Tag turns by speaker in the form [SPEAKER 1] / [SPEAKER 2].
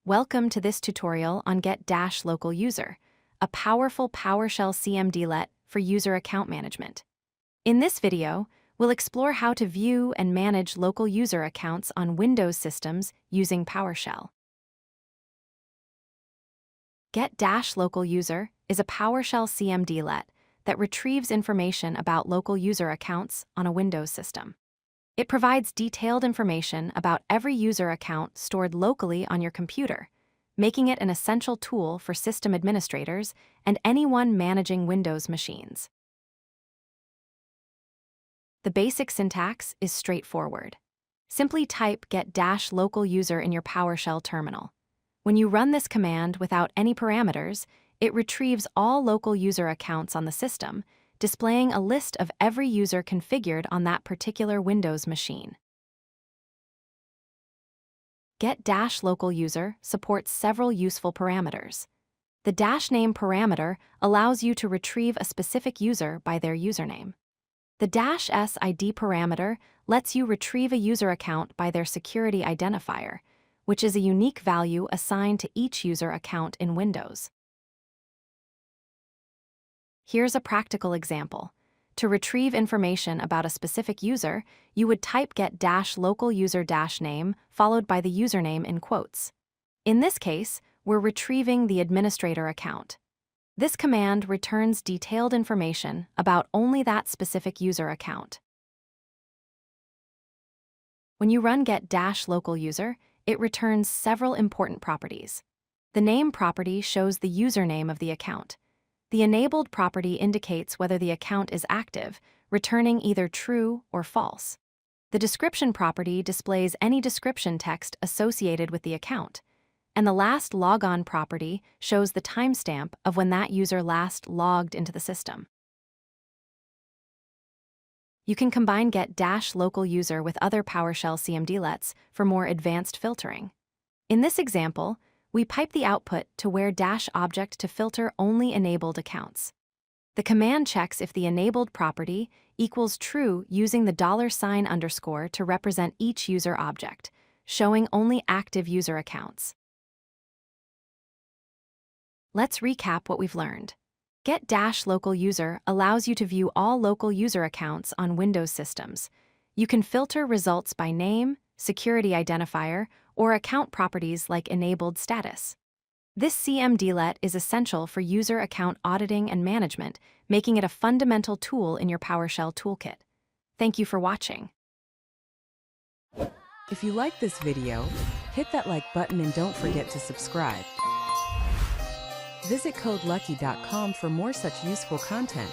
[SPEAKER 1] Welcome to this tutorial on Get-LocalUser, a powerful PowerShell cmdlet for user account management. In this video, we'll explore how to view and manage local user accounts on Windows systems using PowerShell. Get-LocalUser is a PowerShell cmdlet that retrieves information about local user accounts on a Windows system. It provides detailed information about every user account stored locally on your computer, making it an essential tool for system administrators and anyone managing Windows machines. The basic syntax is straightforward. Simply type get-localUser in your PowerShell terminal. When you run this command without any parameters, it retrieves all local user accounts on the system, displaying a list of every user configured on that particular Windows machine. Get-LocalUser supports several useful parameters. The -name parameter allows you to retrieve a specific user by their username. The -SID parameter lets you retrieve a user account by their security identifier, which is a unique value assigned to each user account in Windows. Here's a practical example. To retrieve information about a specific user, you would type get-localUser-name followed by the username in quotes. In this case, we're retrieving the administrator account. This command returns detailed information about only that specific user account. When you run get-localUser, it returns several important properties. The name property shows the username of the account. The enabled property indicates whether the account is active, returning either true or false. The description property displays any description text associated with the account. And the LastLogon property shows the timestamp of when that user last logged into the system. You can combine get-localUser with other PowerShell cmdlets for more advanced filtering. In this example, we pipe the output to where -object to filter only enabled accounts. The command checks if the enabled property equals true using the $_ to represent each user object, showing only active user accounts. Let's recap what we've learned. Get-localUser allows you to view all local user accounts on Windows systems. You can filter results by name, security identifier, or account properties like enabled status. This cmdlet is essential for user account auditing and management, making it a fundamental tool in your PowerShell toolkit. Thank you for watching.
[SPEAKER 2] If you like this video, hit that like button and don't forget to subscribe. Visit codelucky.com for more such useful content.